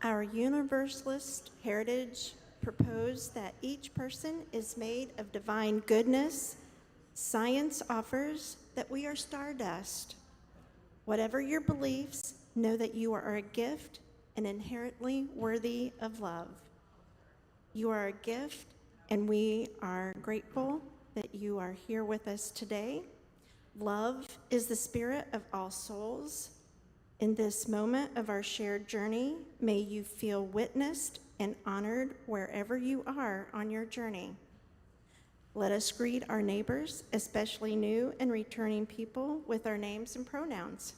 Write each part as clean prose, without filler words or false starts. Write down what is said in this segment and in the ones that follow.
Our universalist heritage proposed that each person is made of divine goodness. Science offers that we are stardust. Whatever your beliefs, know that you are a gift and inherently worthy of love. You are a gift, and we are grateful that you are here with us today. Love is the spirit of all souls. In this moment of our shared journey, may you feel witnessed and honored wherever you are on your journey. Let us greet our neighbors, especially new and returning people, with our names and pronouns.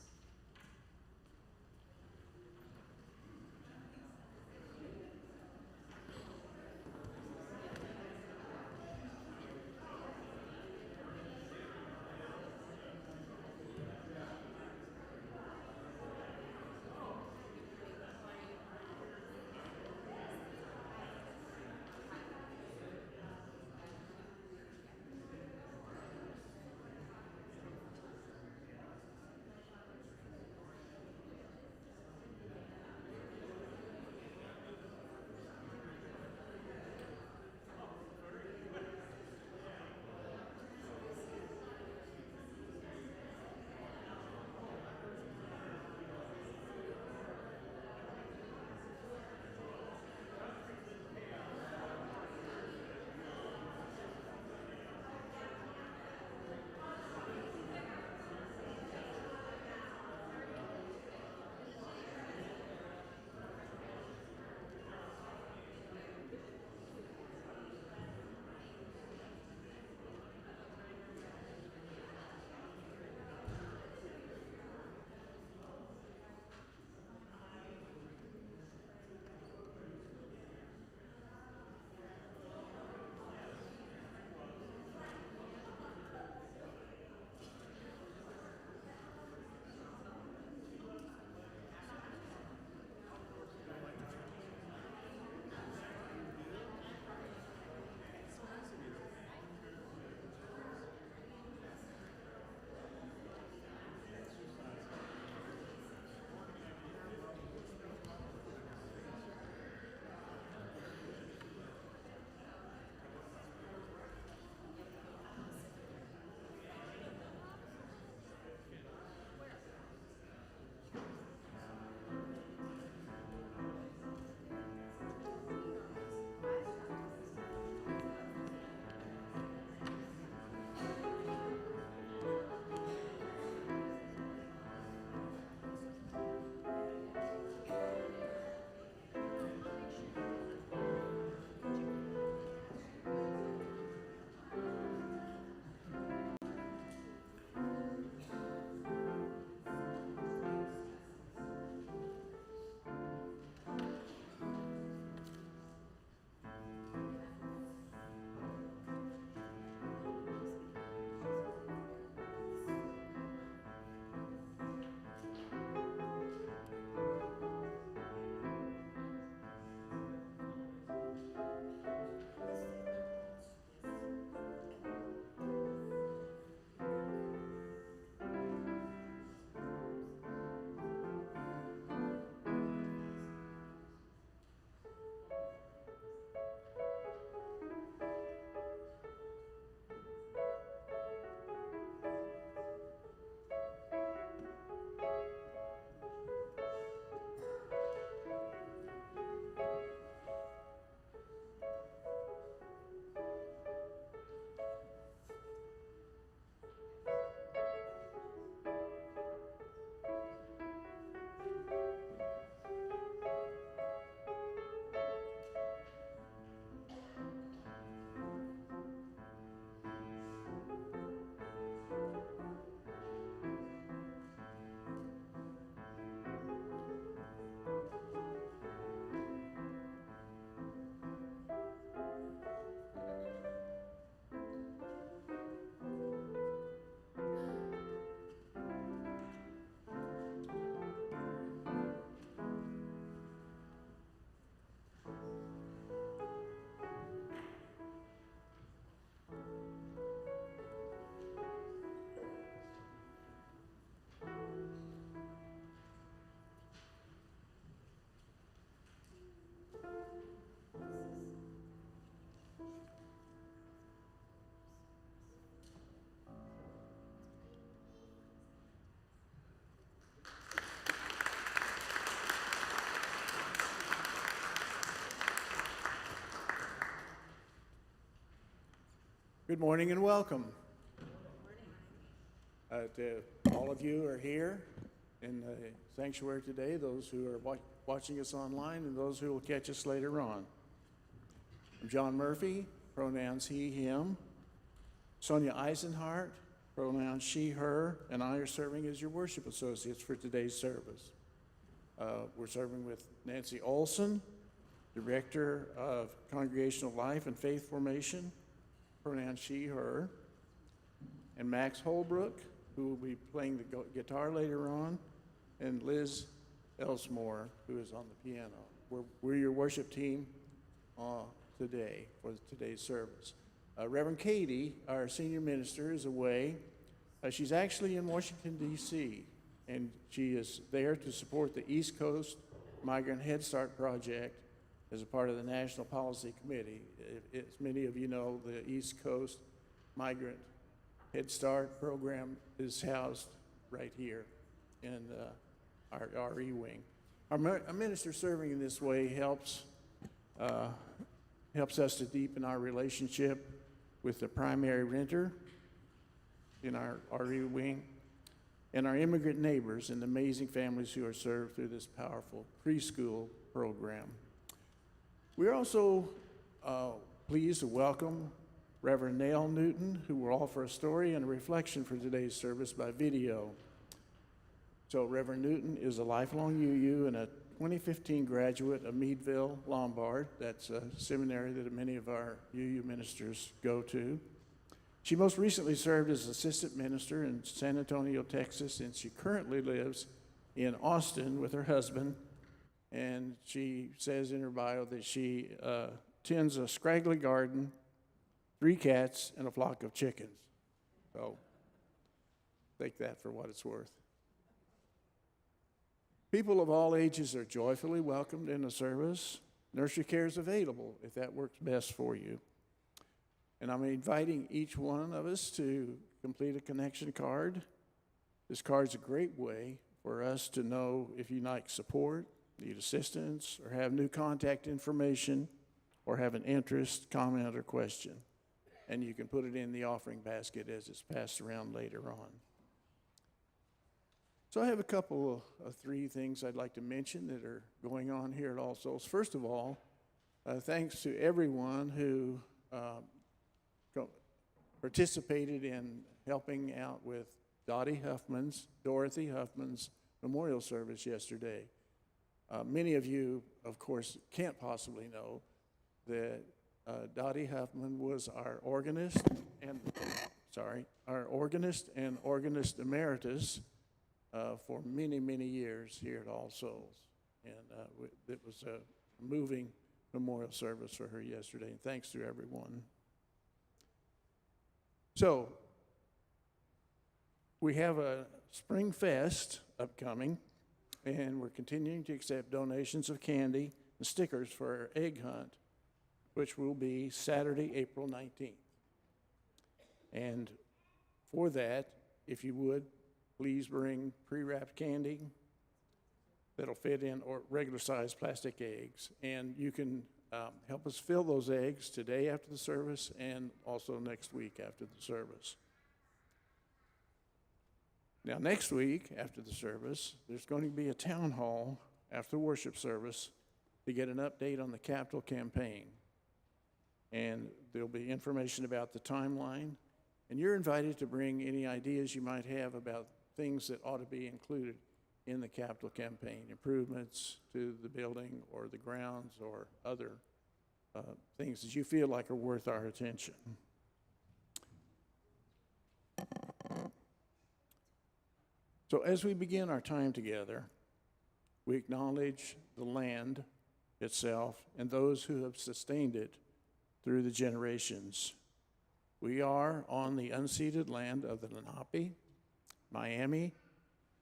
Good morning and welcome. To all of you who are here in the sanctuary today, those who are watching us online, and those who will catch us later on. I'm John Murphy, pronouns he, him. Sonia Eisenhart, pronouns she, her, and I are serving as your worship associates for today's service. We're serving with Nancy Olson, Director of Congregational Life and Faith Formation, pronouns she, her, and Max Holbrook, who will be playing the guitar later on, and Liz Elsmore, who is on the piano. We're your worship team today for today's service. Reverend Katie, our senior minister, is away. She's actually in Washington, D.C., and she is there to support the East Coast Migrant Head Start Project as a part of the National Policy Committee. As many of you know, the East Coast Migrant Head Start program is housed right here in our RE wing. Our minister serving in this way helps us to deepen our relationship with the primary renter in our RE wing and our immigrant neighbors and the amazing families who are served through this powerful preschool program. We're also pleased to welcome Reverend Nell Newton, who will offer a story and a reflection for today's service by video. So Reverend Newton is a lifelong UU and a 2015 graduate of Meadville Lombard. That's a seminary that many of our UU ministers go to. She most recently served as assistant minister in San Antonio, Texas, and she currently lives in Austin with her husband. And she says in her bio that she tends a scraggly garden, 3 cats, and a flock of chickens. So take that for what it's worth. People of all ages are joyfully welcomed in the service. Nursery care is available if that works best for you. And I'm inviting each one of us to complete a connection card. This card's a great way for us to know if you like support, need assistance, or have new contact information, or have an interest, comment, or question. And you can put it in the offering basket as it's passed around later on. So I have a couple of 3 things I'd like to mention that are going on here at All Souls. First of all, thanks to everyone who participated in helping out with Dorothy Huffman's memorial service yesterday. Many of you, of course, can't possibly know that Dottie Huffman was our organist and organist emeritus for many, many years here at All Souls. And it was a moving memorial service for her yesterday, and thanks to everyone. So, we have a Spring Fest upcoming, and we're continuing to accept donations of candy and stickers for our egg hunt, which will be Saturday, April 19th. And for that, if you would, please bring pre-wrapped candy that'll fit in or regular-sized plastic eggs. And you can help us fill those eggs today after the service and also next week after the service. Now, next week after the service, there's going to be a town hall after the worship service to get an update on the capital campaign. And there'll be information about the timeline. And you're invited to bring any ideas you might have about things that ought to be included in the capital campaign, improvements to the building or the grounds or other things that you feel like are worth our attention. So as we begin our time together, we acknowledge the land itself and those who have sustained it through the generations. We are on the unceded land of the Lenape, Miami,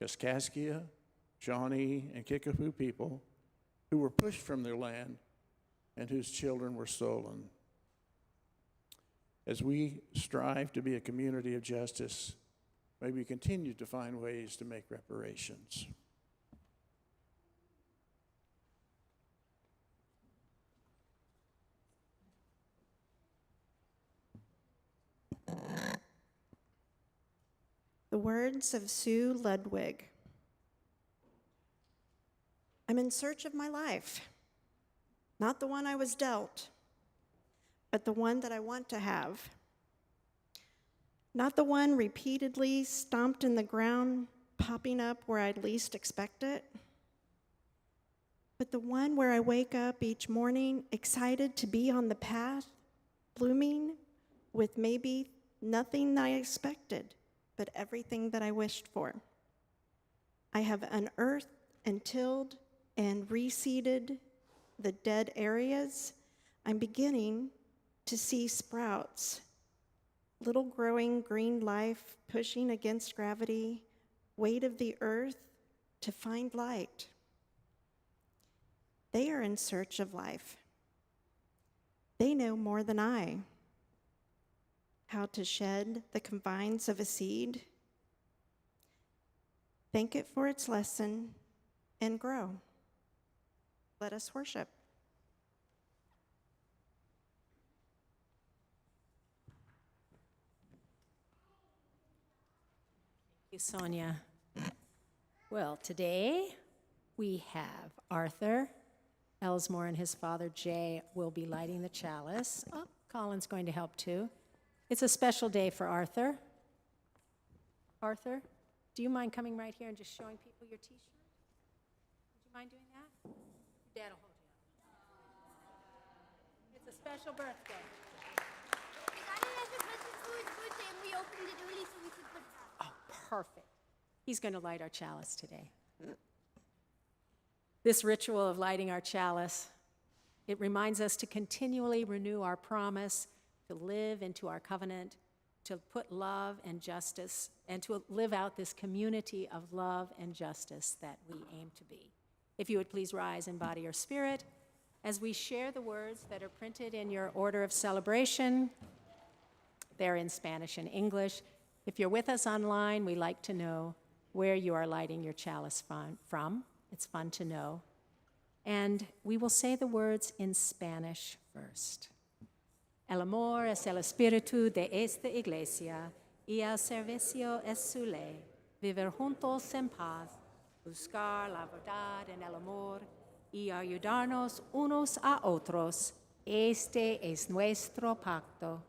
Kaskaskia, Shawnee, and Kickapoo people who were pushed from their land and whose children were stolen. As we strive to be a community of justice, may we continue to find ways to make reparations. The words of Sue Ludwig. I'm in search of my life, not the one I was dealt, but the one that I want to have. Not the one repeatedly stomped in the ground, popping up where I'd least expect it, but the one where I wake up each morning excited to be on the path, blooming with maybe nothing I expected, but everything that I wished for. I have unearthed and tilled and reseeded the dead areas. I'm beginning to see sprouts, little growing green life pushing against gravity, weight of the earth to find light. They are in search of life. They know more than I. How to shed the confines of a seed, thank it for its lesson, and grow. Let us worship. Thank you, Sonia. Well, today we have Arthur Elsmore and his father Jay will be lighting the chalice. Oh, Colin's going to help too. It's a special day for Arthur. Arthur, do you mind coming right here and just showing people your T-shirt? Would you mind doing that? Your dad will hold you up. It's a special birthday. We got an extra present for his birthday and we opened it early so we could put it out. Oh, perfect. He's going to light our chalice today. This ritual of lighting our chalice, it reminds us to continually renew our promise, to live into our covenant, to put love and justice, and to live out this community of love and justice that we aim to be. If you would please rise in body or spirit as we share the words that are printed in your order of celebration. They're in Spanish and English. If you're with us online, we'd like to know where you are lighting your chalice from. It's fun to know. And we will say the words in Spanish first. El amor es el espíritu de esta iglesia y el servicio es su ley. Vivir juntos en paz, buscar la verdad en el amor y ayudarnos unos a otros. Este es nuestro pacto.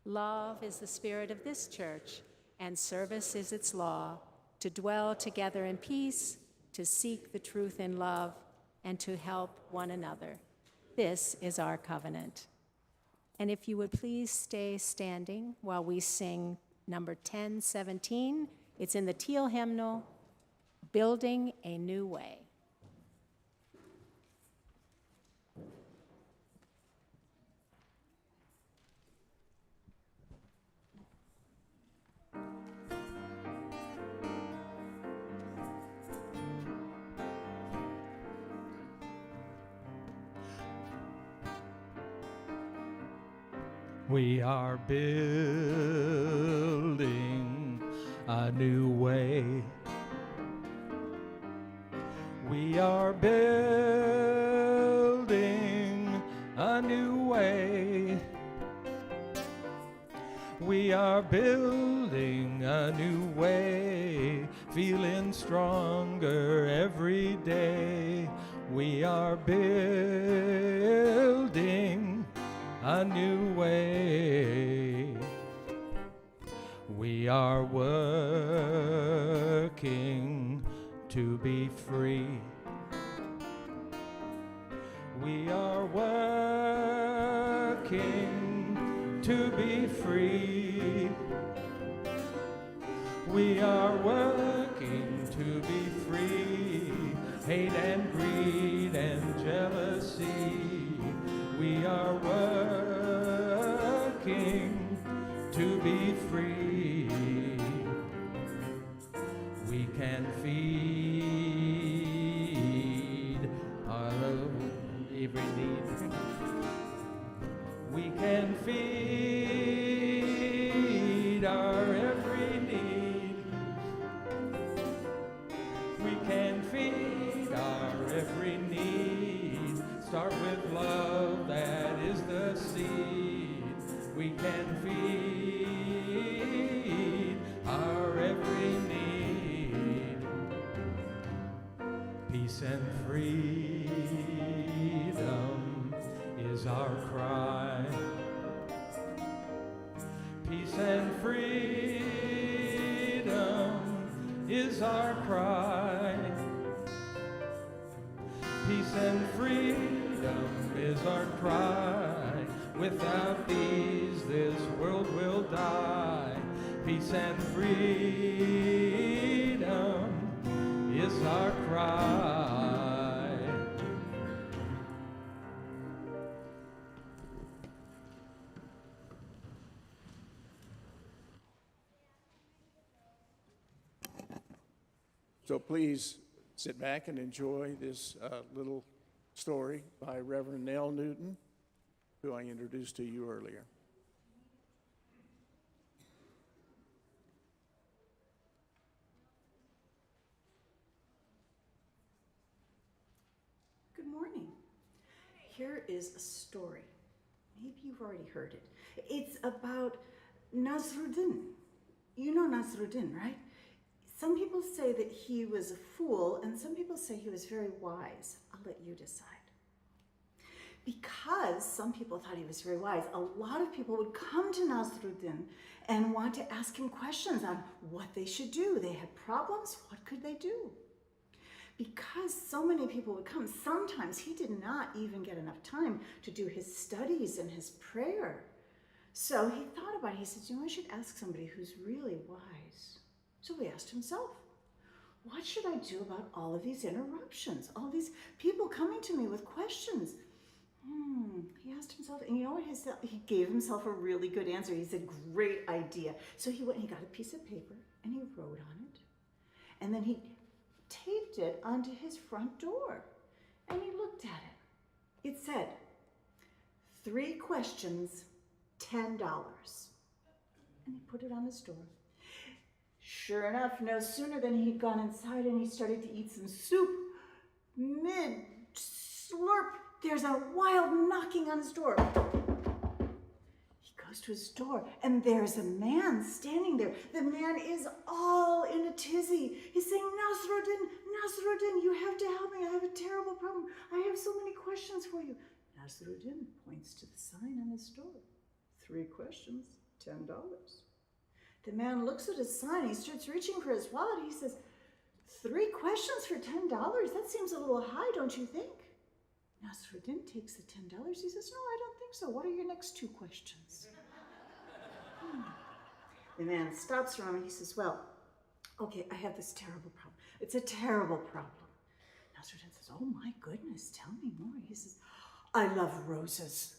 Love is the spirit of this church, and service is its law, to dwell together in peace, to seek the truth in love, and to help one another. This is our covenant. And if you would please stay standing while we sing number 1017. It's in the teal hymnal, Building a New Way. We are building a new way. We are building a new way. We are building a new way, feeling stronger every day. We are building a new way. We are working to be free. We are working to be free. We are working to be free. Hate and greed and jealousy. We are working to be free. We can feed our every need. We can feed our every need. We can feed our every need. Start with love, that is the seed. We can feed our every Peace and freedom is our cry. Peace and freedom is our cry. Peace and freedom is our cry. Without these, this world will die. Peace and freedom is our cry. So please sit back and enjoy this little story by Reverend Nell Newton, who I introduced to you earlier. Good morning. Here is a story. Maybe you've already heard it. It's about Nasruddin. You know Nasruddin, right? Some people say that he was a fool, and some people say he was very wise. I'll let you decide. Because some people thought he was very wise, a lot of people would come to Nasruddin and want to ask him questions on what they should do. They had problems, what could they do? Because so many people would come, sometimes he did not even get enough time to do his studies and his prayer. So he thought about it. He said, you know, I should ask somebody who's really wise. So he asked himself, what should I do about all of these interruptions? All these people coming to me with questions. He asked himself, and you know what? He gave himself a really good answer. He said, great idea. So he went and he got a piece of paper and he wrote on it. And then he taped it onto his front door. And he looked at it. It said, 3 questions, $10. And he put it on his door. Sure enough, no sooner than he'd gone inside and he started to eat some soup, mid-slurp, there's a wild knocking on his door. He goes to his door and there's a man standing there. The man is all in a tizzy. He's saying, Nasruddin, you have to help me. I have a terrible problem. I have so many questions for you. Nasruddin points to the sign on his door. 3 questions, $10. The man looks at his sign. He starts reaching for his wallet. He says, 3 questions for $10? That seems a little high, don't you think? Nasruddin takes the $10. He says, no, I don't think so. What are your next 2 questions? The man stops for him and he says, well, okay, I have this terrible problem. It's a terrible problem. Nasruddin says, oh my goodness, tell me more. He says, I love roses.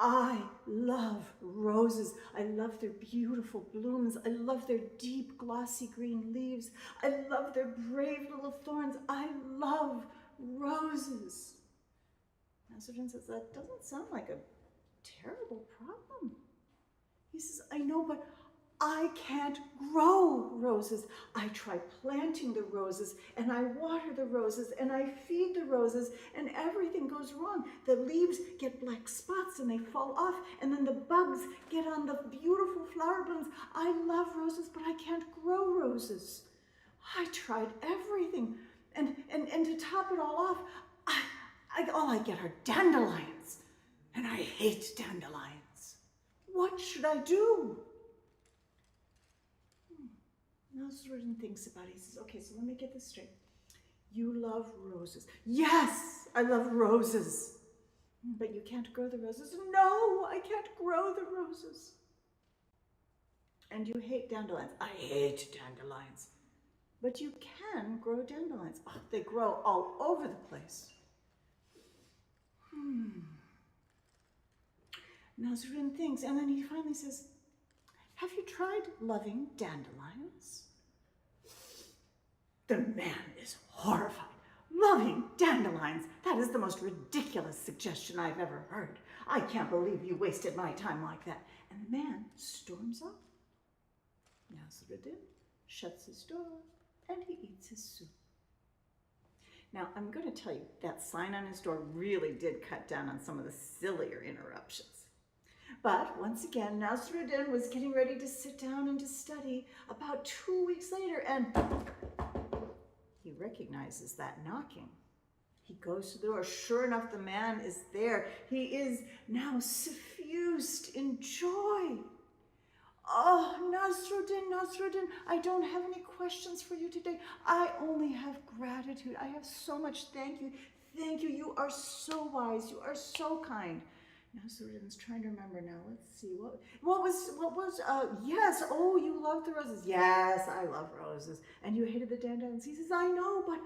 I love roses. I love their beautiful blooms. I love their deep, glossy green leaves. I love their brave little thorns. I love roses. Nasruddin says, that doesn't sound like a terrible problem. He says, I know, but I can't grow roses. I try planting the roses, and I water the roses, and I feed the roses, and everything goes wrong. The leaves get black spots, and they fall off, and then the bugs get on the beautiful flower blooms. I love roses, but I can't grow roses. I tried everything, and to top it all off, all I get are dandelions, and I hate dandelions. What should I do? Nasruddin thinks about it. He says, okay, so let me get this straight. You love roses. Yes, I love roses. But you can't grow the roses. No, I can't grow the roses. And you hate dandelions. I hate dandelions. But you can grow dandelions. Oh, they grow all over the place. Nasruddin thinks, and then he finally says, have you tried loving dandelions? The man is horrified. Loving dandelions? That is the most ridiculous suggestion I've ever heard. I can't believe you wasted my time like that. And the man storms off. Nasruddin shuts his door and he eats his soup. Now, I'm going to tell you, that sign on his door really did cut down on some of the sillier interruptions. But once again, Nasruddin was getting ready to sit down and to study about 2 weeks later, and he recognizes that knocking. He goes to the door. Sure enough, the man is there. He is now suffused in joy. Oh, Nasruddin, I don't have any questions for you today. I only have gratitude. I have so much thank you. Thank you. You are so wise. You are so kind. Nasruddin's trying to remember now. Let's see. Yes. Oh, you love the roses. Yes, I love roses. And you hated the dandelions. He says, I know, but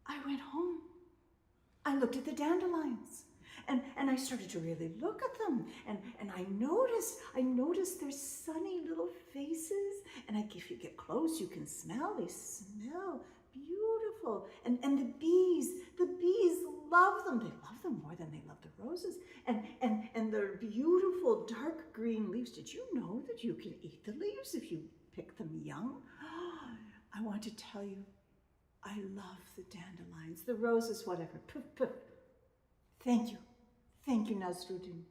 I went home. I looked at the dandelions. And I started to really look at them, and I noticed their sunny little faces, and if you get close, you can smell, they smell beautiful. And the bees love them. They love them more than they love the roses. And their beautiful dark green leaves. Did you know that you can eat the leaves if you pick them young? I want to tell you, I love the dandelions, the roses, whatever. Poof, poof. Thank you. Thank you, Nasruddin.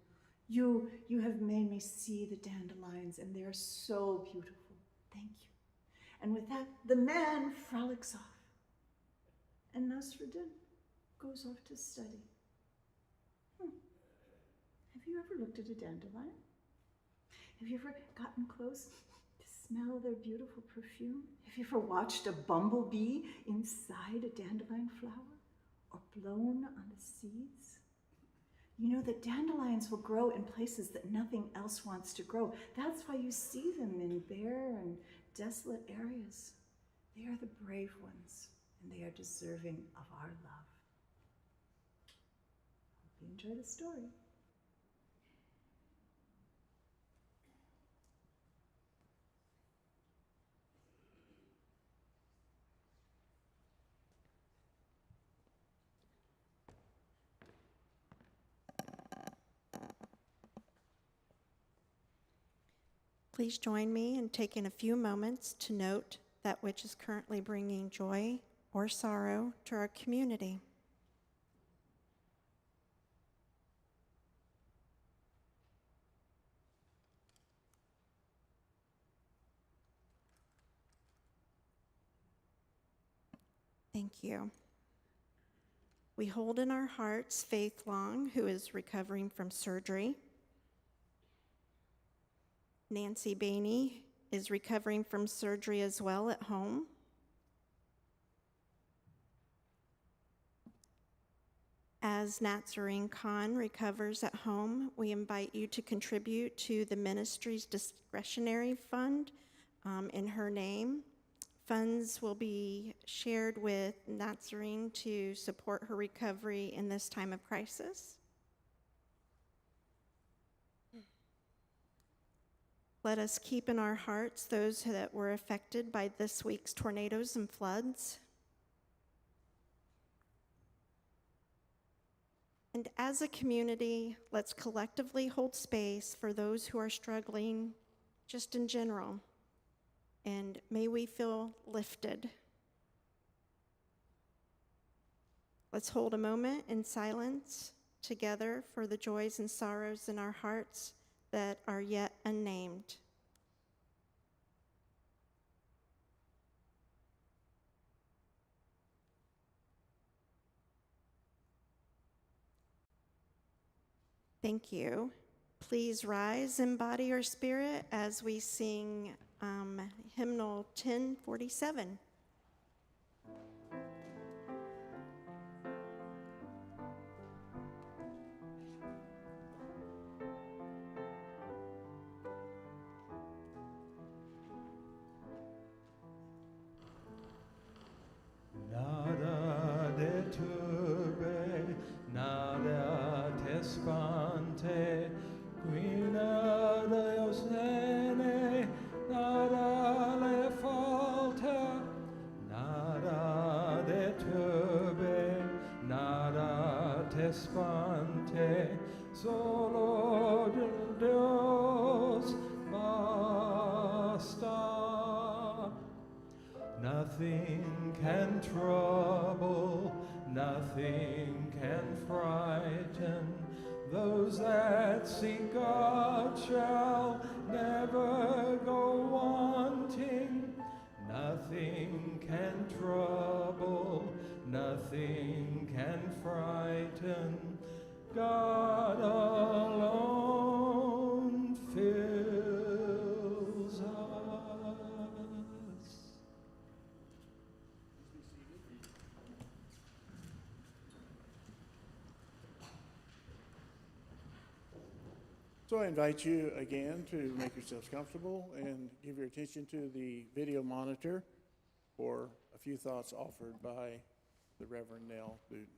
You have made me see the dandelions, and they are so beautiful. Thank you. And with that, the man frolics off, and Nasruddin goes off to study. Have you ever looked at a dandelion? Have you ever gotten close to smell their beautiful perfume? Have you ever watched a bumblebee inside a dandelion flower, or blown on the seeds? You know that dandelions will grow in places that nothing else wants to grow. That's why you see them in bare and desolate areas. They are the brave ones, and they are deserving of our love. Hope you enjoy the story. Please join me in taking a few moments to note that which is currently bringing joy or sorrow to our community. Thank you. We hold in our hearts Faith Long, who is recovering from surgery. Nancy Bainey is recovering from surgery as well at home. As Nazarene Khan recovers at home, we invite you to contribute to the ministry's discretionary fund in her name. Funds will be shared with Nazarene to support her recovery in this time of crisis. Let us keep in our hearts those that were affected by this week's tornadoes and floods. And as a community, let's collectively hold space for those who are struggling just in general. And may we feel lifted. Let's hold a moment in silence together for the joys and sorrows in our hearts that are yet unnamed. Thank you. Please rise in body or spirit as we sing hymnal 1047. Nada deturbe, nada te spante, qui nada osene, nada le falta, nada deturbe, nada te spante, solo Dios basta. Nothing can trouble, nothing can frighten. Those that seek God shall never go wanting. Nothing can trouble, nothing can frighten. God alone fills us. So I invite you again to make yourselves comfortable and give your attention to the video monitor for a few thoughts offered by the Reverend Nell Newton.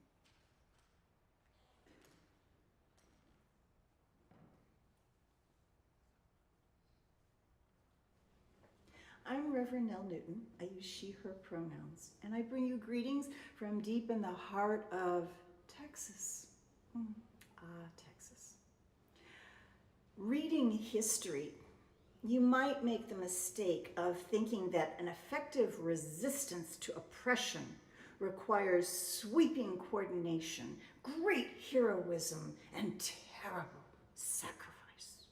I'm Reverend Nell Newton. I use she, her pronouns, and I bring you greetings from deep in the heart of Texas. Texas. Reading history, you might make the mistake of thinking that an effective resistance to oppression requires sweeping coordination, great heroism, and terrible sacrifice.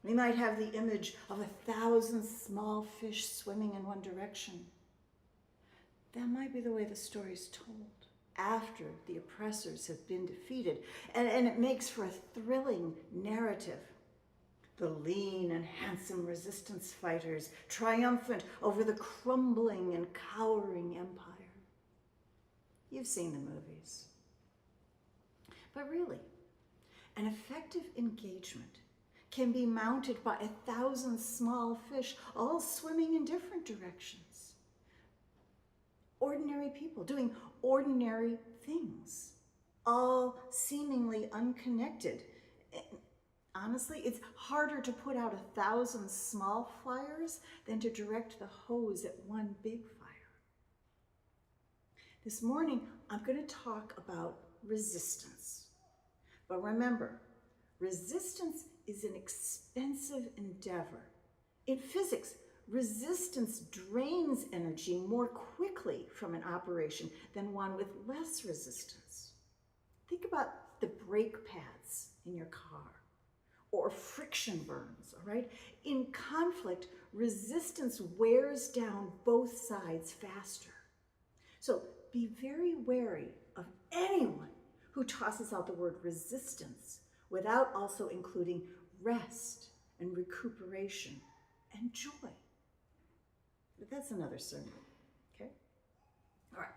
We might have the image of 1,000 small fish swimming in one direction. That might be the way the story's told after the oppressors have been defeated, and it makes for a thrilling narrative. The lean and handsome resistance fighters triumphant over the crumbling and cowering empire. You've seen the movies. But really, an effective engagement can be mounted by 1,000 small fish, all swimming in different directions. Ordinary people doing ordinary things, all seemingly unconnected. Honestly, it's harder to put out 1,000 small fires than to direct the hose at one big fire. This morning, I'm going to talk about resistance. But remember, resistance is an expensive endeavor. In physics, resistance drains energy more quickly from an operation than one with less resistance. Think about the brake pads in your car or friction burns, all right? In conflict, resistance wears down both sides faster. So be very wary of anyone who tosses out the word resistance without also including rest and recuperation and joy. But that's another sermon, okay? All right.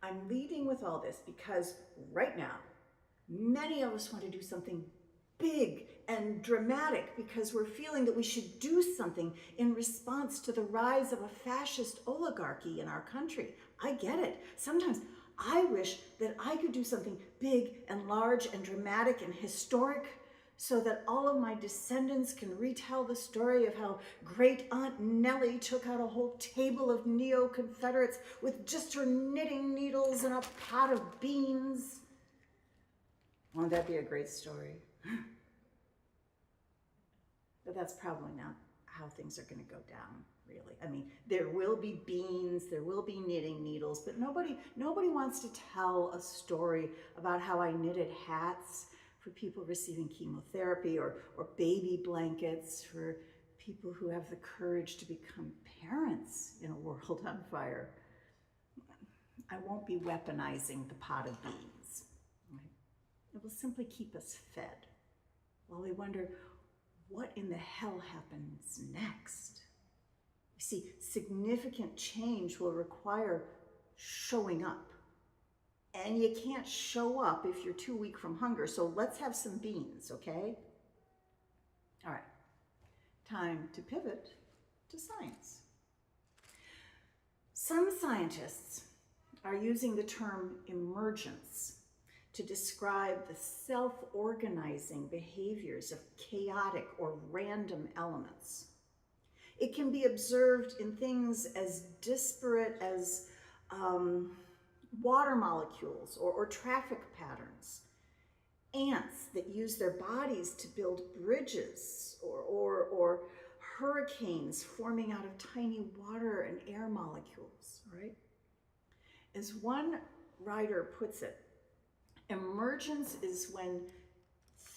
I'm leading with all this because right now, many of us want to do something big and dramatic because we're feeling that we should do something in response to the rise of a fascist oligarchy in our country. I get it. Sometimes I wish that I could do something big and large and dramatic and historic so that all of my descendants can retell the story of how great Aunt Nellie took out a whole table of neo-Confederates with just her knitting needles and a pot of beans. Won't that be a great story? But that's probably not how things are going to go down, really. I mean, there will be beans, there will be knitting needles, but nobody wants to tell a story about how I knitted hats for people receiving chemotherapy or baby blankets for people who have the courage to become parents in a world on fire. I won't be weaponizing the pot of beans. Right? It will simply keep us fed while we wonder, what in the hell happens next? You see, significant change will require showing up. And you can't show up if you're too weak from hunger, so let's have some beans, okay? All right, time to pivot to science. Some scientists are using the term emergence to describe the self-organizing behaviors of chaotic or random elements. It can be observed in things as disparate as water molecules or traffic patterns, ants that use their bodies to build bridges, or hurricanes forming out of tiny water and air molecules, right? As one writer puts it, emergence is when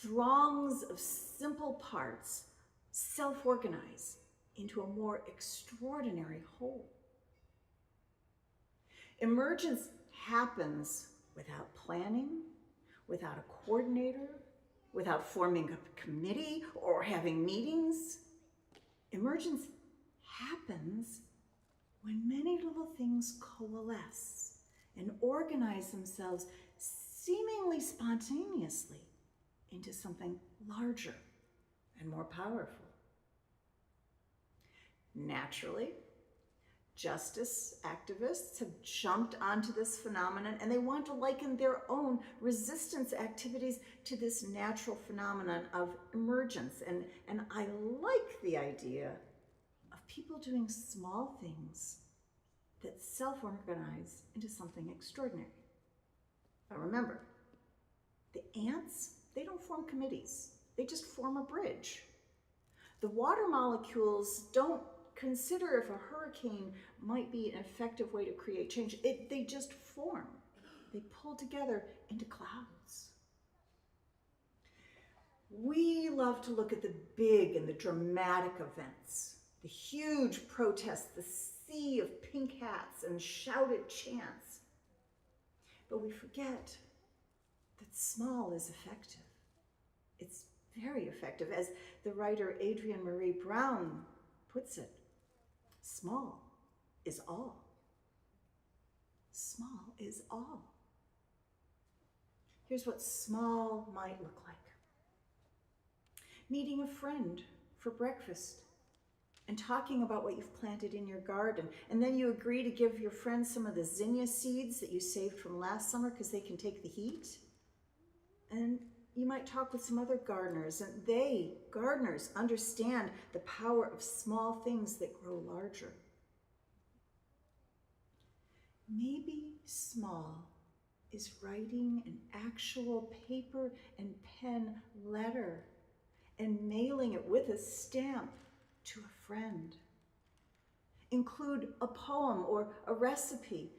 throngs of simple parts self-organize into a more extraordinary whole. Emergence happens without planning, without a coordinator, without forming a committee or having meetings. Emergence happens when many little things coalesce and organize themselves seemingly spontaneously into something larger and more powerful. Naturally, justice activists have jumped onto this phenomenon, and they want to liken their own resistance activities to this natural phenomenon of emergence. And I like the idea of people doing small things that self-organize into something extraordinary. Now remember, the ants, they don't form committees. They just form a bridge. The water molecules don't consider if a hurricane might be an effective way to create change. They just form. They pull together into clouds. We love to look at the big and the dramatic events, the huge protests, the sea of pink hats and shouted chants. But we forget that small is effective. It's very effective. As the writer Adrienne Marie Brown puts it, small is all. Small is all. Here's what small might look like. Meeting a friend for breakfast and talking about what you've planted in your garden. And then you agree to give your friend some of the zinnia seeds that you saved from last summer because they can take the heat. And you might talk with some other gardeners, and gardeners, understand the power of small things that grow larger. Maybe small is writing an actual paper and pen letter and mailing it with a stamp to a friend. Include a poem or a recipe.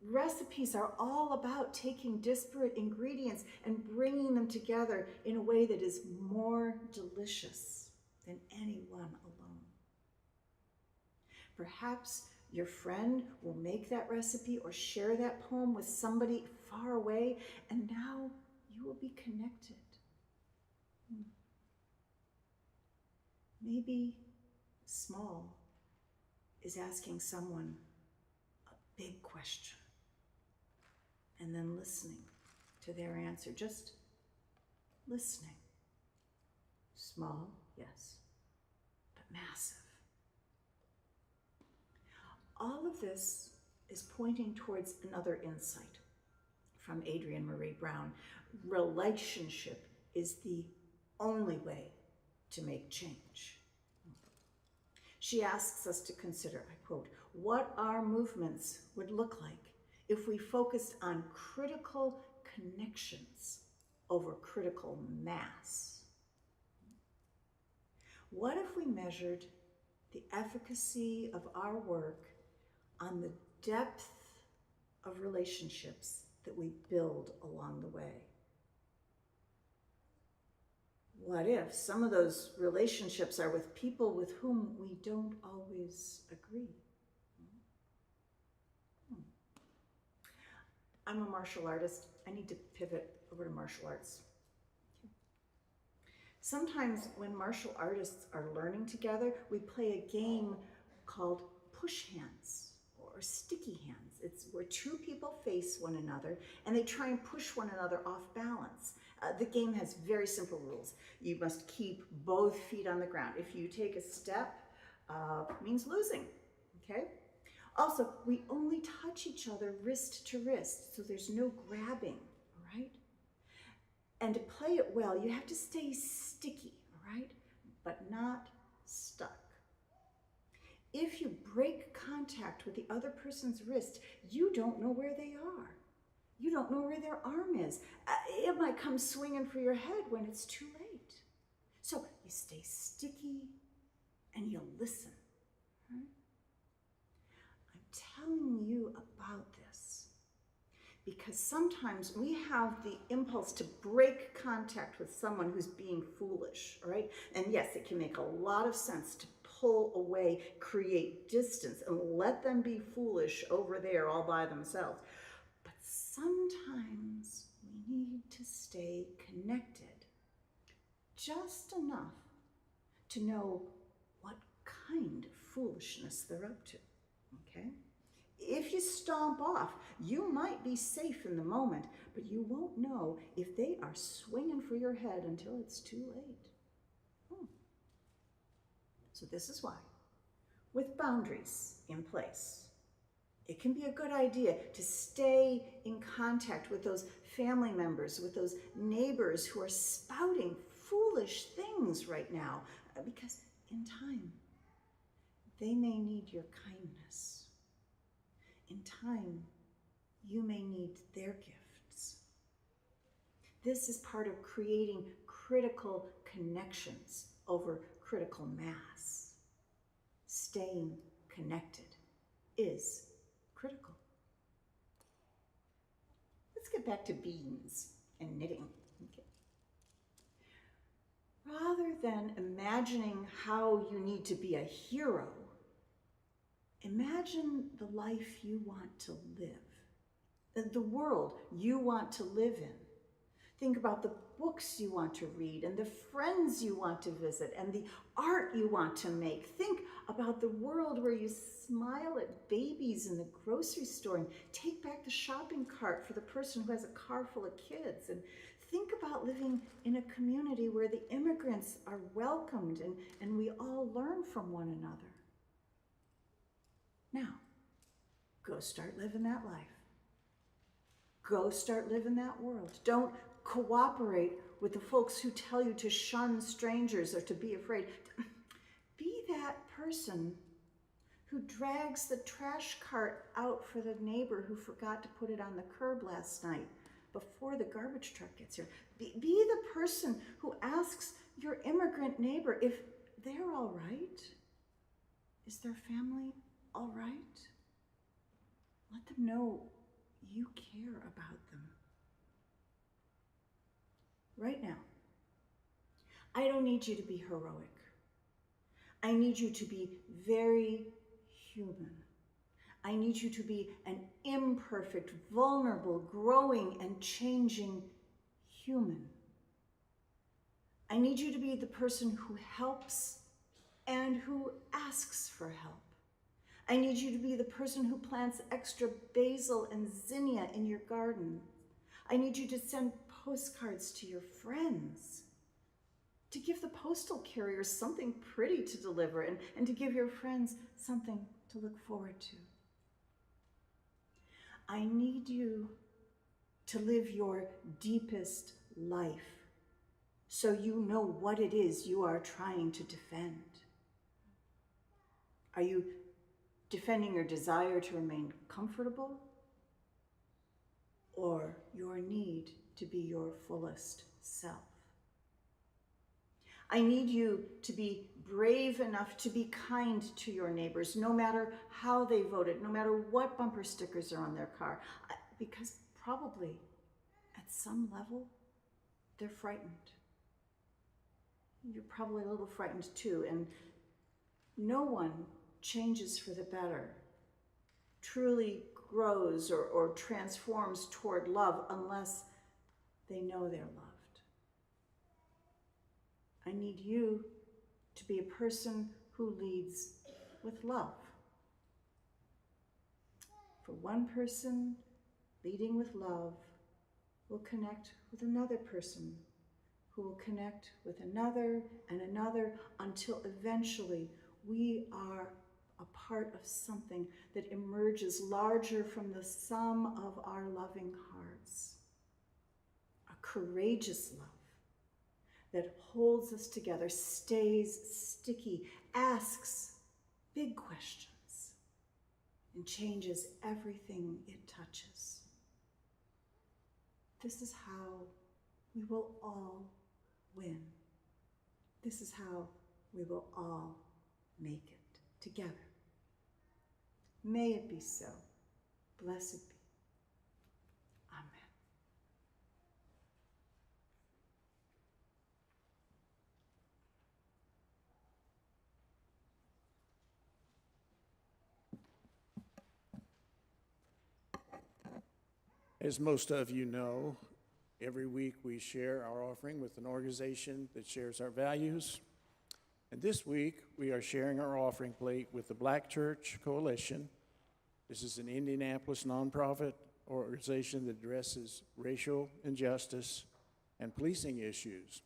Recipes are all about taking disparate ingredients and bringing them together in a way that is more delicious than any one alone. Perhaps your friend will make that recipe or share that poem with somebody far away, and now you will be connected. Maybe small is asking someone a big question and then listening to their answer, just listening. Small, yes, but massive. All of this is pointing towards another insight from Adrienne Marie Brown. Relationship is the only way to make change. She asks us to consider, I quote, what our movements would look like if we focused on critical connections over critical mass. What if we measured the efficacy of our work on the depth of relationships that we build along the way? What if some of those relationships are with people with whom we don't always agree? I'm a martial artist. I need to pivot over to martial arts. Sometimes when martial artists are learning together, we play a game called push hands or sticky hands. It's where two people face one another and they try and push one another off balance. The game has very simple rules. You must keep both feet on the ground. If you take a step, it means losing, okay? Also, we only touch each other wrist to wrist, so there's no grabbing, all right? And to play it well, you have to stay sticky, all right? But not stuck. If you break contact with the other person's wrist, you don't know where they are. You don't know where their arm is. It might come swinging for your head when it's too late. So you stay sticky and you listen. Right? I'm telling you about this because sometimes we have the impulse to break contact with someone who's being foolish, all right? And yes, it can make a lot of sense to pull away, create distance, and let them be foolish over there all by themselves. But sometimes we need to stay connected, just enough to know what kind of foolishness they're up to, okay? If you stomp off, you might be safe in the moment, but you won't know if they are swinging for your head until it's too late. So this is why, with boundaries in place, it can be a good idea to stay in contact with those family members, with those neighbors who are spouting foolish things right now, because in time, they may need your kindness. In time, you may need their gifts. This is part of creating critical connections over critical mass. Staying connected is critical. Let's get back to beans and knitting. Okay. Rather than imagining how you need to be a hero, imagine the life you want to live, the world you want to live in. Think about the books you want to read and the friends you want to visit and the art you want to make. Think about the world where you smile at babies in the grocery store and take back the shopping cart for the person who has a car full of kids. And think about living in a community where the immigrants are welcomed and we all learn from one another. Now, go start living that life. Go start living that world. Don't cooperate with the folks who tell you to shun strangers or to be afraid. Be that person who drags the trash cart out for the neighbor who forgot to put it on the curb last night before the garbage truck gets here. Be the person who asks your immigrant neighbor if they're all right. Is their family all right? Let them know you care about them. Right now, I don't need you to be heroic. I need you to be very human. I need you to be an imperfect, vulnerable, growing, and changing human. I need you to be the person who helps and who asks for help. I need you to be the person who plants extra basil and zinnia in your garden. I need you to send postcards to your friends, to give the postal carriers something pretty to deliver, and to give your friends something to look forward to. I need you to live your deepest life so you know what it is you are trying to defend. Are you defending your desire to remain comfortable, or your need to be your fullest self? I need you to be brave enough to be kind to your neighbors, no matter how they voted, no matter what bumper stickers are on their car, because probably at some level, they're frightened. You're probably a little frightened too, and no one changes for the better, truly grows or transforms toward love unless they know they're loved. I need you to be a person who leads with love. For one person, leading with love will connect with another person who will connect with another and another until eventually we are a part of something that emerges larger from the sum of our loving hearts. A courageous love that holds us together, stays sticky, asks big questions, and changes everything it touches. This is how we will all win. This is how we will all make it together. May it be so. Blessed be. Amen. As most of you know, every week we share our offering with an organization that shares our values. And this week we are sharing our offering plate with the Black Church Coalition. This is an Indianapolis nonprofit organization that addresses racial injustice and policing issues.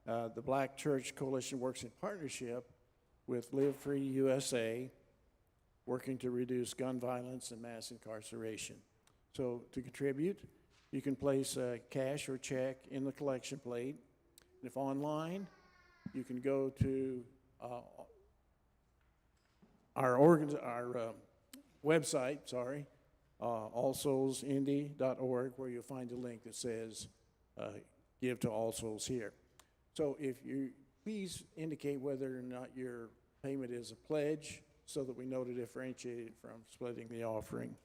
The Black Church Coalition works in partnership with Live Free USA, working to reduce gun violence and mass incarceration. So to contribute, you can place a cash or check in the collection plate. And if online, you can go to our website, allsoulsindy.org, where you'll find a link that says Give to All Souls here. So if you please indicate whether or not your payment is a pledge so that we know to differentiate it from splitting the offering.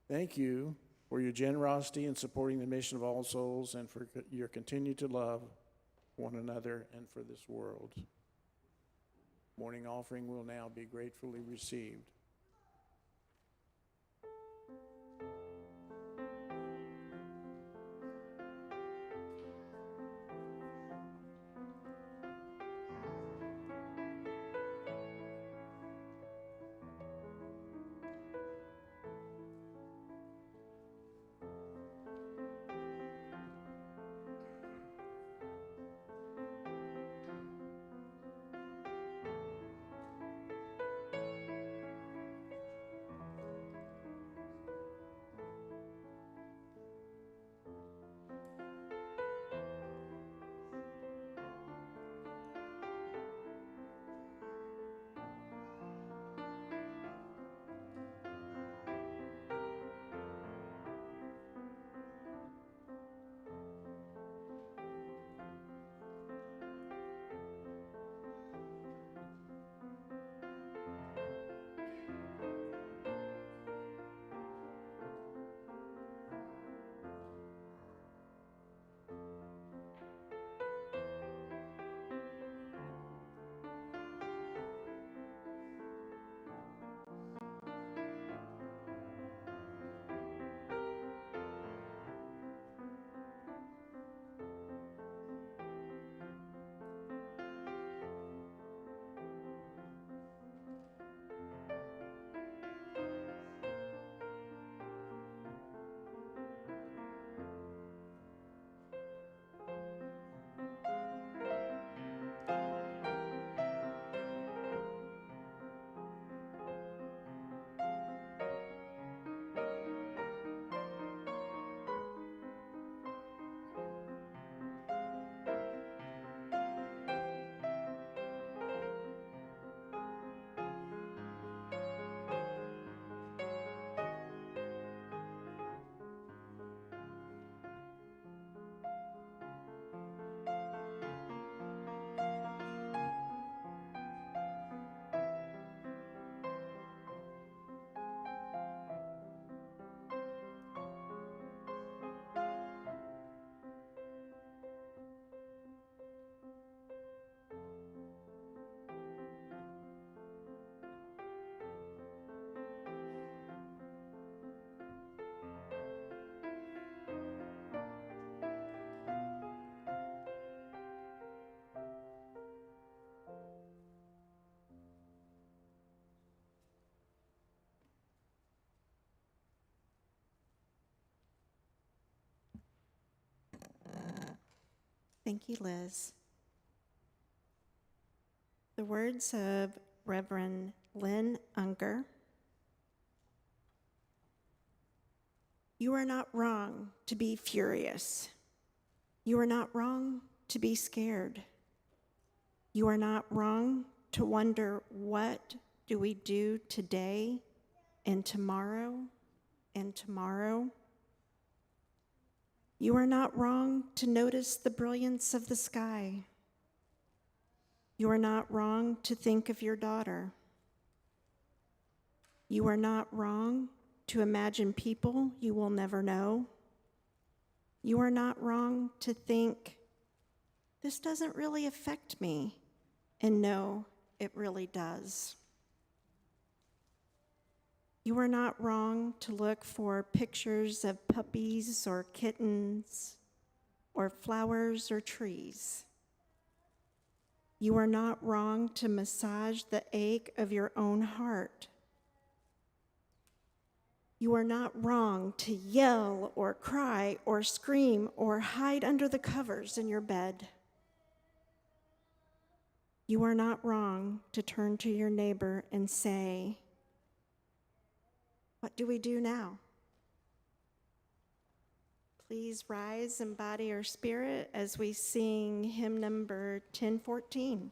Thank you for your generosity in supporting the mission of All Souls and for your continue to love one another and for this world. Morning offering will now be gratefully received. Thank you, Liz. The words of Reverend Lynn Unger. You are not wrong to be furious. You are not wrong to be scared. You are not wrong to wonder, what do we do today and tomorrow and tomorrow? You are not wrong to notice the brilliance of the sky. You are not wrong to think of your daughter. You are not wrong to imagine people you will never know. You are not wrong to think, this doesn't really affect me, and no, it really does. You are not wrong to look for pictures of puppies or kittens or flowers or trees. You are not wrong to massage the ache of your own heart. You are not wrong to yell or cry or scream or hide under the covers in your bed. You are not wrong to turn to your neighbor and say, "What do we do now?" Please rise in body or spirit as we sing hymn number 1014.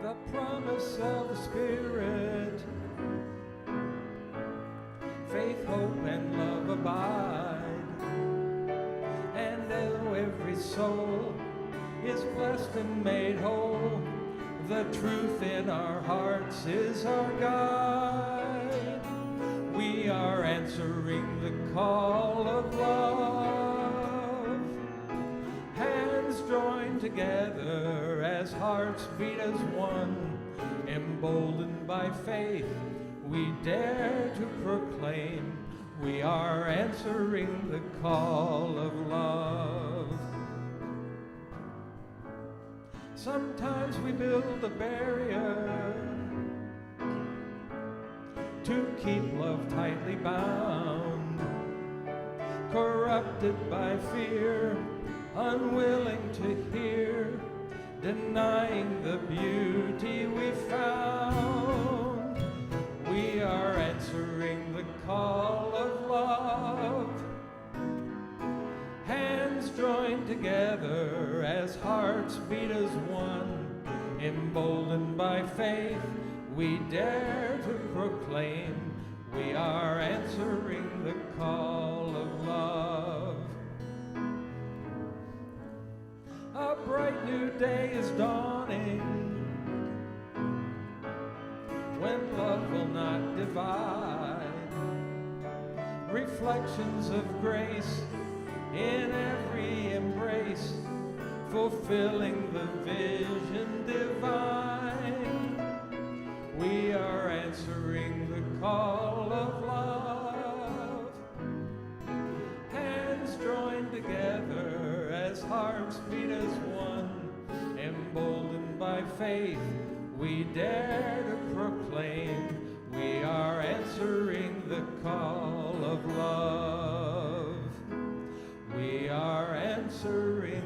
The promise of the Spirit, faith, hope, and love abide, and every soul is blessed and made whole. The truth in our hearts is our guide. We are answering the call of love. Hands joined together as hearts beat as one. Emboldened by faith, we dare to proclaim we are answering the call of love. Sometimes we build a barrier to keep love tightly bound, corrupted by fear, unwilling to hear, denying the beauty we found. We are answering the call of love. Hands joined together as hearts beat as one. Emboldened by faith, we dare to proclaim we are answering the call of love. A bright new day is dawning, when love will not divide. Reflections of grace in every embrace, fulfilling the vision divine. We are answering the call of love. Hands joined together as hearts beat as one. Emboldened by faith, we dare to proclaim we are answering the call of love. We are answering